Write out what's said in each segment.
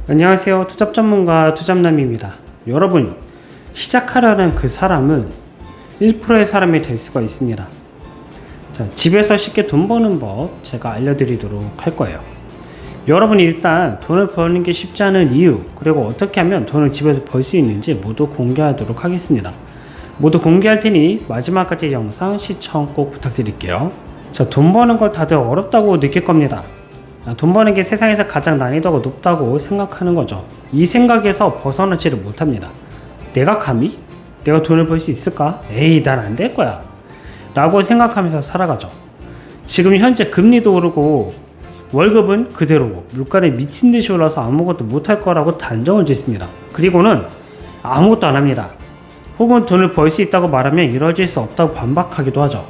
안녕하세요. 투잡 전문가 투잡남입니다. 여러분, 시작하려는 그 사람은 1%의 사람이 될 수가 있습니다. 자, 집에서 쉽게 돈 버는 법 제가 알려드리도록 할 거예요. 여러분이 일단 돈을 버는 게 쉽지 않은 이유, 그리고 어떻게 하면 돈을 집에서 벌 수 있는지 모두 공개하도록 하겠습니다. 모두 공개할 테니 마지막까지 영상 시청 꼭 부탁드릴게요. 자, 돈 버는 걸 다들 어렵다고 느낄 겁니다. 돈 버는 게 세상에서 가장 난이도가 높다고 생각하는 거죠. 이 생각에서 벗어나지를 못합니다. 내가 감히? 내가 돈을 벌 수 있을까? 에이, 난 안 될 거야 라고 생각하면서 살아가죠. 지금 현재 금리도 오르고 월급은 그대로고 물가는 미친듯이 올라서 아무것도 못할 거라고 단정을 짓습니다. 그리고는 아무것도 안 합니다. 혹은 돈을 벌 수 있다고 말하면 이루어질 수 없다고 반박하기도 하죠.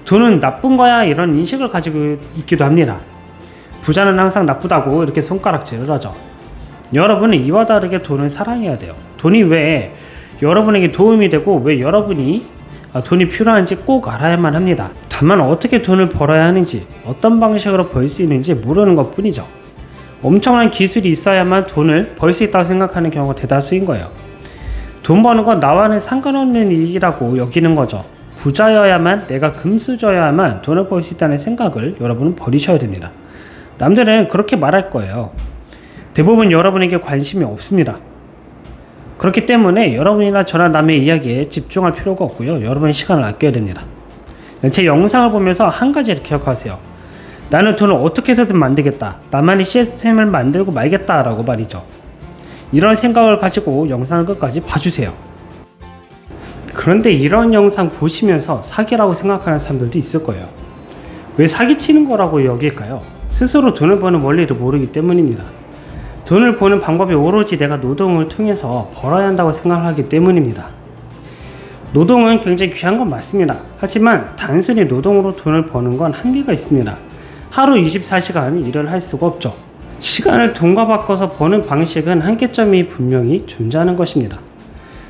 돈은 나쁜 거야 이런 인식을 가지고 있기도 합니다. 부자는 항상 나쁘다고 이렇게 손가락질을 하죠. 여러분은 이와 다르게 돈을 사랑해야 돼요. 돈이 왜 여러분에게 도움이 되고 왜 여러분이 돈이 필요한지 꼭 알아야만 합니다. 다만 어떻게 돈을 벌어야 하는지, 어떤 방식으로 벌 수 있는지 모르는 것 뿐이죠. 엄청난 기술이 있어야만 돈을 벌 수 있다고 생각하는 경우가 대다수인 거예요. 돈 버는 건 나와는 상관없는 일이라고 여기는 거죠. 부자여야만, 내가 금수저여야만 돈을 벌 수 있다는 생각을 여러분은 버리셔야 됩니다. 남들은 그렇게 말할 거예요. 대부분 여러분에게 관심이 없습니다. 그렇기 때문에 여러분이나 저나 남의 이야기에 집중할 필요가 없고요. 여러분의 시간을 아껴야 됩니다. 제 영상을 보면서 한 가지를 기억하세요. 나는 돈을 어떻게 해서든 만들겠다. 나만의 시스템을 만들고 말겠다 라고 말이죠. 이런 생각을 가지고 영상을 끝까지 봐주세요. 그런데 이런 영상 보시면서 사기라고 생각하는 사람들도 있을 거예요. 왜 사기치는 거라고 여길까요? 스스로 돈을 버는 원리를 모르기 때문입니다. 돈을 버는 방법이 오로지 내가 노동을 통해서 벌어야 한다고 생각하기 때문입니다. 노동은 굉장히 귀한 건 맞습니다. 하지만 단순히 노동으로 돈을 버는 건 한계가 있습니다. 하루 24시간 일을 할 수가 없죠. 시간을 돈과 바꿔서 버는 방식은 한계점이 분명히 존재하는 것입니다.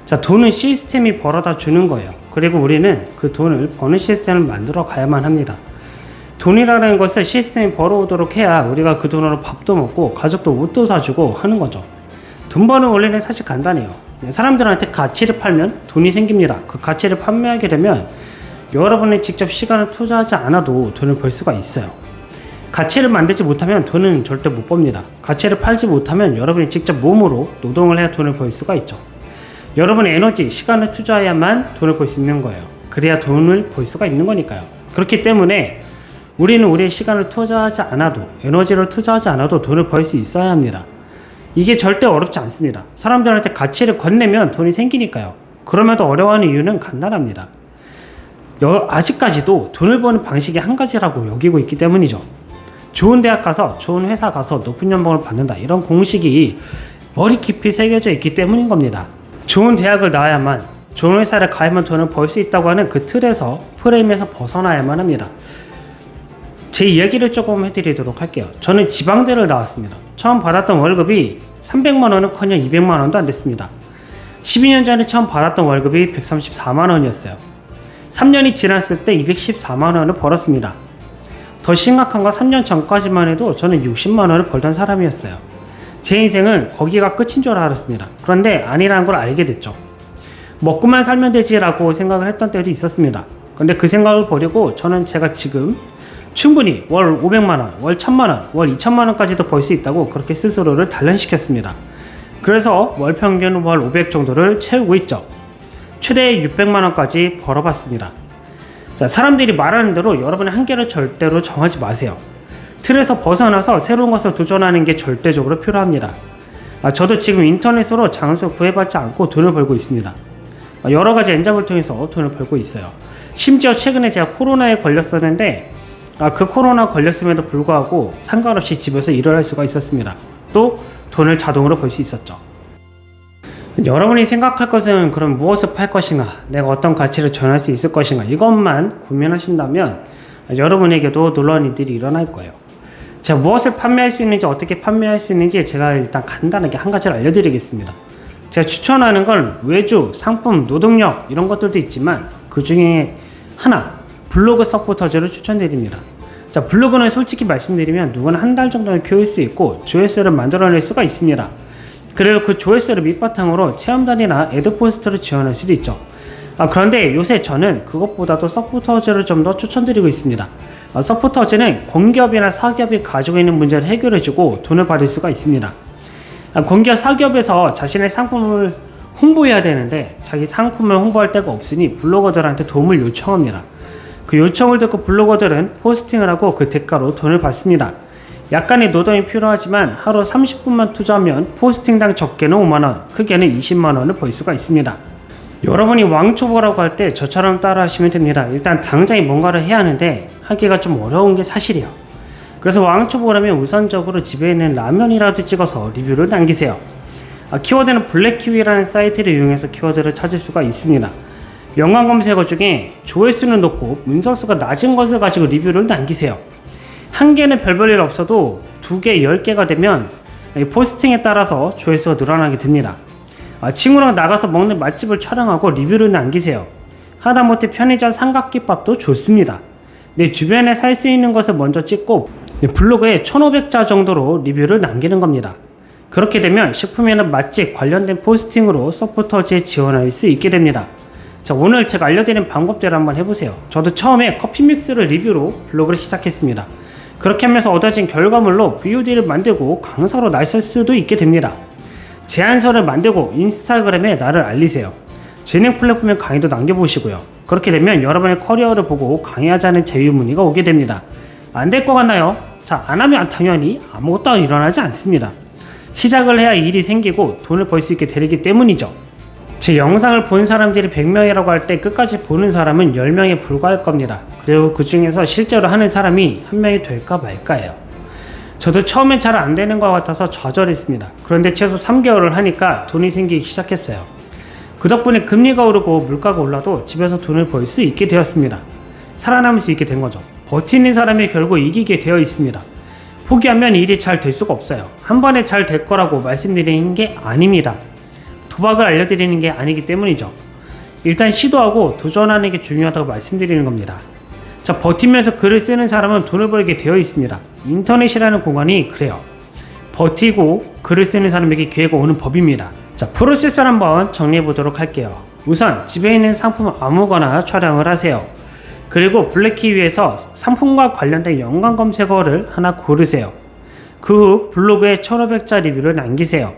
자, 돈은 시스템이 벌어다 주는 거예요. 그리고 우리는 그 돈을 버는 시스템을 만들어 가야만 합니다. 돈이라는 것을 시스템이 벌어오도록 해야 우리가 그 돈으로 밥도 먹고 가족도 옷도 사주고 하는 거죠. 돈 버는 원리는 사실 간단해요. 사람들한테 가치를 팔면 돈이 생깁니다. 그 가치를 판매하게 되면 여러분이 직접 시간을 투자하지 않아도 돈을 벌 수가 있어요. 가치를 만들지 못하면 돈은 절대 못 법니다. 가치를 팔지 못하면 여러분이 직접 몸으로 노동을 해야 돈을 벌 수가 있죠. 여러분의 에너지, 시간을 투자해야만 돈을 벌 수 있는 거예요. 그래야 돈을 벌 수가 있는 거니까요. 그렇기 때문에 우리는 우리의 시간을 투자하지 않아도, 에너지를 투자하지 않아도 돈을 벌 수 있어야 합니다. 이게 절대 어렵지 않습니다. 사람들한테 가치를 건네면 돈이 생기니까요. 그럼에도 어려워하는 이유는 간단합니다. 아직까지도 돈을 버는 방식이 한 가지라고 여기고 있기 때문이죠. 좋은 대학 가서, 좋은 회사 가서 높은 연봉을 받는다. 이런 공식이 머리 깊이 새겨져 있기 때문인 겁니다. 좋은 대학을 나와야만, 좋은 회사를 가야만 돈을 벌 수 있다고 하는 그 틀에서, 프레임에서 벗어나야만 합니다. 제 이야기를 조금 해드리도록 할게요. 저는 지방대를 나왔습니다. 처음 받았던 월급이 300만원은커녕 200만원도 안 됐습니다. 12년 전에 처음 받았던 월급이 134만원이었어요. 3년이 지났을 때 214만원을 벌었습니다. 더 심각한 건 3년 전까지만 해도 저는 60만원을 벌던 사람이었어요. 제 인생은 거기가 끝인 줄 알았습니다. 그런데 아니라는 걸 알게 됐죠. 먹고만 살면 되지라고 생각을 했던 때도 있었습니다. 근데 그 생각을 버리고 저는 제가 지금 충분히 월 500만원, 월 1000만원, 월 2000만원까지도 벌 수 있다고 그렇게 스스로를 단련시켰습니다. 그래서 월 평균 월 500 정도를 채우고 있죠. 최대 600만원까지 벌어봤습니다. 자, 사람들이 말하는 대로 여러분의 한계를 절대로 정하지 마세요. 틀에서 벗어나서 새로운 것을 도전하는 게 절대적으로 필요합니다. 저도 지금 인터넷으로 장소 구해받지 않고 돈을 벌고 있습니다. 여러 가지 엔잡을 통해서 돈을 벌고 있어요. 심지어 최근에 제가 코로나에 걸렸었는데 그 코로나 걸렸음에도 불구하고 상관없이 집에서 일을 할 수가 있었습니다. 또 돈을 자동으로 벌 수 있었죠. 여러분이 생각할 것은 그럼 무엇을 팔 것인가, 내가 어떤 가치를 전할 수 있을 것인가, 이것만 고민하신다면 여러분에게도 놀라운 일들이 일어날 거예요. 제가 무엇을 판매할 수 있는지, 어떻게 판매할 수 있는지 제가 일단 간단하게 한 가지를 알려드리겠습니다. 제가 추천하는 건 외주, 상품, 노동력 이런 것들도 있지만 그 중에 하나, 블로그 서포터즈를 추천드립니다. 자, 블로그는 솔직히 말씀드리면 누구나 한 달 정도는 키울 수 있고 조회수를 만들어낼 수가 있습니다. 그리고 그 조회수를 밑바탕으로 체험단이나 애드포스트를 지원할 수도 있죠. 그런데 요새 저는 그것보다도 서포터즈를 좀 더 추천드리고 있습니다. 서포터즈는 공기업이나 사기업이 가지고 있는 문제를 해결해주고 돈을 받을 수가 있습니다. 공기업 사기업에서 자신의 상품을 홍보해야 되는데 자기 상품을 홍보할 데가 없으니 블로거들한테 도움을 요청합니다. 그 요청을 듣고 블로거들은 포스팅을 하고 그 대가로 돈을 받습니다. 약간의 노동이 필요하지만 하루 30분만 투자하면 포스팅당 적게는 5만원, 크게는 20만원을 벌 수가 있습니다. 여러분이 왕초보라고 할 때 저처럼 따라 하시면 됩니다. 일단 당장에 뭔가를 해야 하는데 하기가 좀 어려운 게 사실이에요. 그래서 왕초보라면 우선적으로 집에 있는 라면이라도 찍어서 리뷰를 남기세요. 키워드는 블랙키위라는 사이트를 이용해서 키워드를 찾을 수가 있습니다. 연관 검색어 중에 조회수는 높고 문서수가 낮은 것을 가지고 리뷰를 남기세요. 한 개는 별볼일 없어도 2개, 10개가 되면 포스팅에 따라서 조회수가 늘어나게 됩니다. 친구랑 나가서 먹는 맛집을 촬영하고 리뷰를 남기세요. 하다못해 편의점 삼각김밥도 좋습니다. 내 주변에 살 수 있는 것을 먼저 찍고 블로그에 1500자 정도로 리뷰를 남기는 겁니다. 그렇게 되면 식품이나 맛집 관련된 포스팅으로 서포터즈에 지원할 수 있게 됩니다. 자, 오늘 제가 알려드린 방법대로 한번 해보세요. 저도 처음에 커피 믹스를 리뷰로 블로그를 시작했습니다. 그렇게 하면서 얻어진 결과물로 VOD를 만들고 강사로 나설 수도 있게 됩니다. 제안서를 만들고 인스타그램에 나를 알리세요. 재능 플랫폼에 강의도 남겨보시고요. 그렇게 되면 여러분의 커리어를 보고 강의하자는 제휴 문의가 오게 됩니다. 안 될 것 같나요? 자, 안 하면 당연히 아무것도 일어나지 않습니다. 시작을 해야 일이 생기고 돈을 벌 수 있게 되기 때문이죠. 제 영상을 본 사람들이 100명이라고 할 때 끝까지 보는 사람은 10명에 불과할 겁니다. 그리고 그 중에서 실제로 하는 사람이 1명이 될까 말까예요. 저도 처음엔 잘 안 되는 것 같아서 좌절했습니다. 그런데 최소 3개월을 하니까 돈이 생기기 시작했어요. 그 덕분에 금리가 오르고 물가가 올라도 집에서 돈을 벌 수 있게 되었습니다. 살아남을 수 있게 된 거죠. 버티는 사람이 결국 이기게 되어 있습니다. 포기하면 일이 잘 될 수가 없어요. 한 번에 잘 될 거라고 말씀드리는 게 아닙니다. 도박을 알려드리는 게 아니기 때문이죠. 일단 시도하고 도전하는 게 중요하다고 말씀드리는 겁니다. 자, 버티면서 글을 쓰는 사람은 돈을 벌게 되어 있습니다. 인터넷이라는 공간이 그래요. 버티고 글을 쓰는 사람에게 기회가 오는 법입니다. 자, 프로세스를 한번 정리해 보도록 할게요. 우선 집에 있는 상품을 아무거나 촬영을 하세요. 그리고 블랙키위에서 상품과 관련된 연관 검색어를 하나 고르세요. 그 후 블로그에 1500자 리뷰를 남기세요.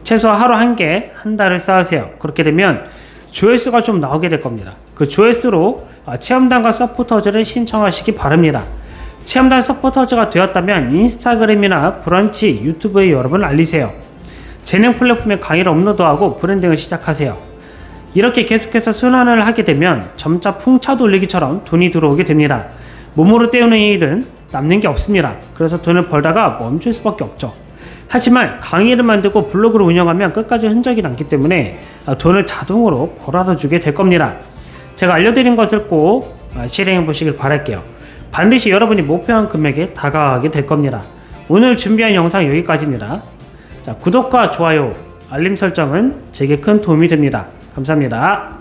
최소 하루 1개, 한 달을 쌓으세요. 그렇게 되면 조회수가 좀 나오게 될 겁니다. 그 조회수로 체험단과 서포터즈를 신청하시기 바랍니다. 체험단 서포터즈가 되었다면 인스타그램이나 브런치, 유튜브에 여러분을 알리세요. 재능 플랫폼에 강의를 업로드하고 브랜딩을 시작하세요. 이렇게 계속해서 순환을 하게 되면 점차 풍차 돌리기처럼 돈이 들어오게 됩니다. 몸으로 때우는 일은 남는 게 없습니다. 그래서 돈을 벌다가 멈출 수밖에 없죠. 하지만 강의를 만들고 블로그를 운영하면 끝까지 흔적이 남기 때문에 돈을 자동으로 벌어다 주게 될 겁니다. 제가 알려드린 것을 꼭 실행해 보시길 바랄게요. 반드시 여러분이 목표한 금액에 다가가게 될 겁니다. 오늘 준비한 영상 여기까지입니다. 자, 구독과 좋아요, 알림 설정은 제게 큰 도움이 됩니다. 감사합니다.